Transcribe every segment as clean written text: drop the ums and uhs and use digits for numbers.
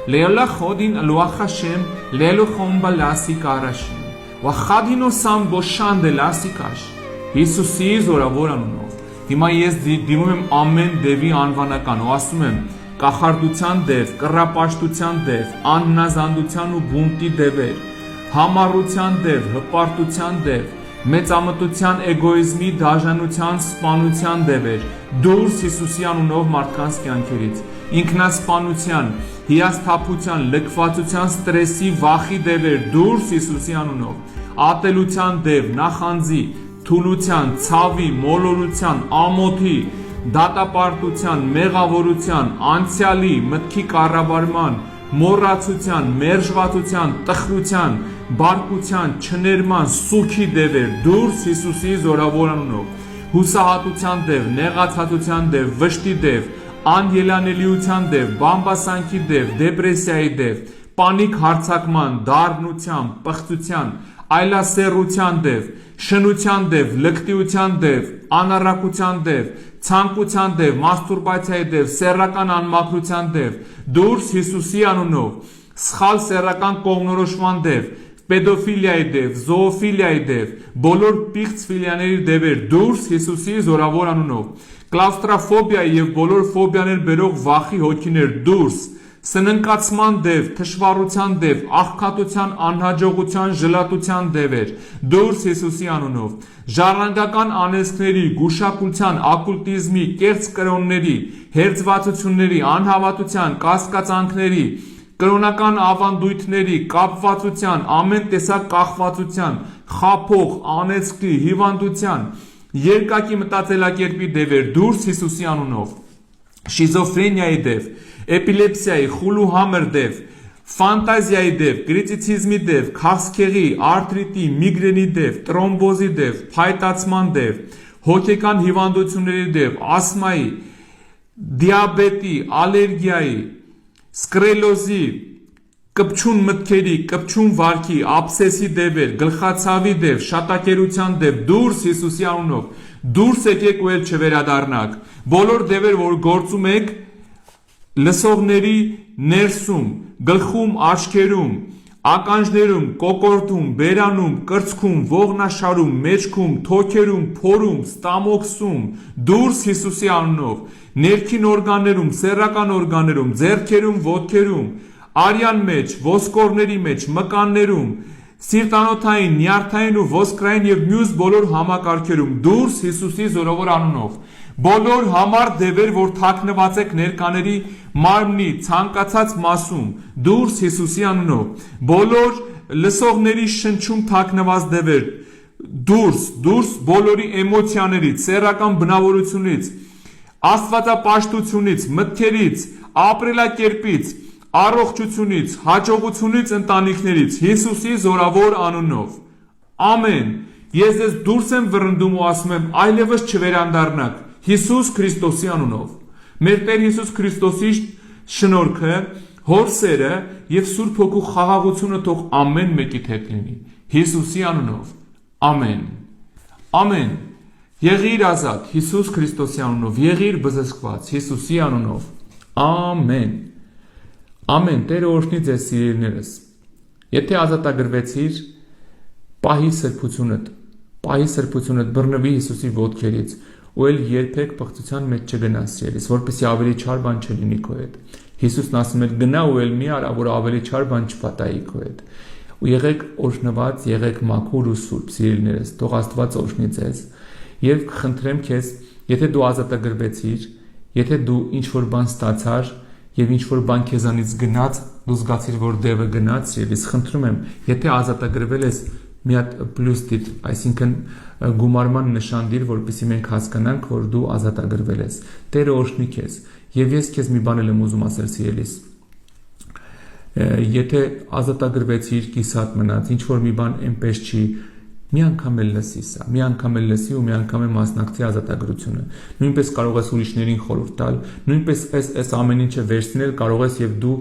Leola Khodin Aluach Hashem, Lelo Khomba Lasikarashi, Wahadino Sam Boshande Lasikash, Հիսուսի զորավոր անունով։ Հիմա ես դիմում եմ ամեն դևի անվանական ու ասում եմ կախարդության դև, կռապաշտության դև, անհնազանդության ու բունտի դևեր, համառության դև, հպարտության դև, մեծամտության, էգոիզմի, դաժանության, սպանության դևեր, դուրս Հիսուսի անունով մարդկանց կյանքերից, ինքնասպանության, հիասթափության, լքվածության, ստրեսի, վախի դևեր, դուրս Հիսուսի անունով, ատելության դև, նախանձի, թուլության, ցավի, մոլորության, ամոթի, դատապարտության, մեղավորության, անցյալի, մտքի կառավարման, մոռացության, մերժվածության, տխրության, բարկության, չներման, սուքի դևեր, դուրս Հիսուսի զորավոր անունով, հուսահատության դև, նեղացածության դև, վշտի դև, անելանելիության դև, բամբասանքի դև, դեպրեսիայի դև, պանիկ հարձակման, դառնության, պղծության, այլասեռության դև, շնության դև, լկտիության դև, անառակության դև, ցանկության դև, մաստուրբացիայի դև, սեռական անմաքրության դև, դուրս Հիսուսի անունով, սխալ սեռական կողմնորոշման դև, պեդոֆիլիայի դև, զոոֆիլիայի դև, բոլոր պիղծ ֆիլիաների դևեր, դուրս Հիսուսի զորավոր անունով, կլավստրոֆոբիայի եւ բոլոր ֆոբիաներ բերող վախի հոգիներ, դուրս սննկացման դև, թշվառության դև, աղքատության, անհաջողության, ժլատության դևեր, դուրս Հիսուսի անունով, ժառանգական անեծքների, գուշակության, ակուլտիզմի, կեղծ կրոնների, հերձվածությունների, անհավատության, կասկածանքների, կրոնական ավանդույթների, կապվածության, ամեն տեսակ կախվածության, խաբող, անեծքի, հիվանդության, երկակի մտածելակերպի դևեր, դուրս Հիսուսի անունով, շիզոֆրենիայի դև, էպիլեպսիայի, խուլուհամր դև, ֆանտազիայի դև, կրիտիցիզմի դև, քաղցկեղի, արթրիտի, միգրենի դև, տրոմբոզի դև, փայտացման դև, հոգեկան հիվանդությունների դև, ասմայի, դիաբետի, ալերգիայի, սկլերոզի, կպչուն մտքերի, կպչուն վարքի, աբսեսի դևեր, գլխացավի դև, շատակերության դև, դուրս Հիսուսի անունով, դուրս եկեք ու էլ չվերադառնաք, բոլոր դևեր, որ գործում եք, լսողների ներսում, գլխում, աչքերում, ականջներում, կոկորդում, բերանում, կրծքում, ողնաշարում, մեջքում, թոքերում, փորում, ստամոքսում, դուրս Հիսուսի անունով, ներքին օրգաններում, սեռական օրգաններում, ձեռքերում, ոտքերում, արյան մեջ, ոսկորների մեջ, մկաններում, սիրտանոթային, նյարդային ու ոսկրային եւ մյուս բոլոր համակարգերում, դուրս Հիսուսի զորավոր անունով, բոլոր համար դևեր, որ թաքնված եք ներկաների մարմնի ցանկացած մասում, դուրս Հիսուսի անունով, բոլոր լսողների շնչում թաքնված դևեր, դուրս բոլորի էմոցիաներից, սեռական բնավորությունից, աստվածապաշտությունից, մտքերից, ապրելակերպից, առողջությունից, հաջողությունից, ընտանիքներից, Հիսուսի զորավոր անունով, ամեն, ես ձեզ դուրս եմ վռնդում ու ասում եմ, այլևս չվերանդառնաք, Հիսուս Քրիստոսի անունով, մեր Տեր Հիսուս Քրիստոսի շնորհքը, Հոր սերը եւ Սուրբ Հոգու խաղաղությունը թող ամեն մեկիդ հետ լինի, Հիսուսի անունով, ամեն, ամեն, եղիր ազատ, Հիսուս Քրիստոսի անունով, եղիր բզզկված, Հիսուսի անունով, ամեն, ամեն, Տերը օրհնի ձեզ սիրելիներս, եթե ազատագրվեցիր, պահի սրբությունդ, բռնվի Հիսուսի ոտքերից, ու էլ երբեք պղծության մեջ չգնաս սիրելիս, որպեսզի ավելի չար բան չլինի քո հետ։ Հիսուսն ասում էր գնա ու էլ մի արա, որ ավելի չար բան չպատահի քո հետ։ Ու եղեք օրհնված, եղեք մաքուր ու սուրբ սիրելիներս, թող Աստված օրհնի ձեզ։ Եվ խնդրեմ քեզ, եթե դու ազատագրվեցիր, եթե դու ինչ-որ բան ստացար եւ ինչ-որ բան քեզանից գնաց, դու զգացիր, որ դևը գնաց, սիրելիս, խնդրում եմ, եթե ազատագրվել ես, մի հատ պլյուս դիր, այսինքն գումարման նշան դիր, որպեսզի մենք հասկանանք, որ դու ազատագրվել ես։ Տերը օրհնի քեզ։ Եվ ես քեզ մի բան եմ ուզում ասել, սիրելիս։ Եթե ազատագրվեցիր, կիսատ մնաց, ինչ որ մի բան այնպես չի, մի անգամ էլ լսի սա, մի անգամ էլ լսի ու մի անգամ էլ մասնակցի ազատագրությունը։ Նույնպես կարող ես ուրիշներին խորհուրդ տալ, նույնպես այս ամեն ինչը վերցնել կարող ես եւ դու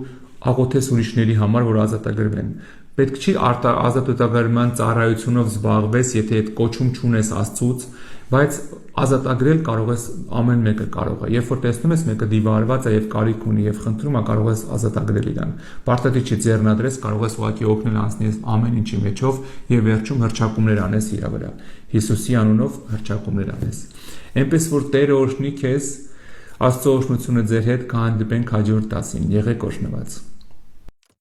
աղոթես ուրիշների համար, որ ազատագրվեն։ Պետք չի ազատագրման ծառայությունով զբաղվես, եթե այդ կոչում չունես Աստծուց, Բայց ազատագրել կարող ես ամեն մեկը կարող է։ Երբ որ տեսնում ես մեկը դիվարված է եւ կարիք ունի եւ խնդրում է, կարող ես ազատագրել իրան։ Պարտադիր չի ձեռնադրես, կարող ես ուղղակի օգնել անցնել ամեն ինչի մեջով եւ վերջում հրճակումներ անես իր վրա։ Հիսուսի անունով հրճակումներ անես։ Էնպես որ Տերը օրհնի քեզ, Աստծո օրհնությունը ձեր հետ կհանդիպենք հաջորդ դասին։ Եղեք օրհնված։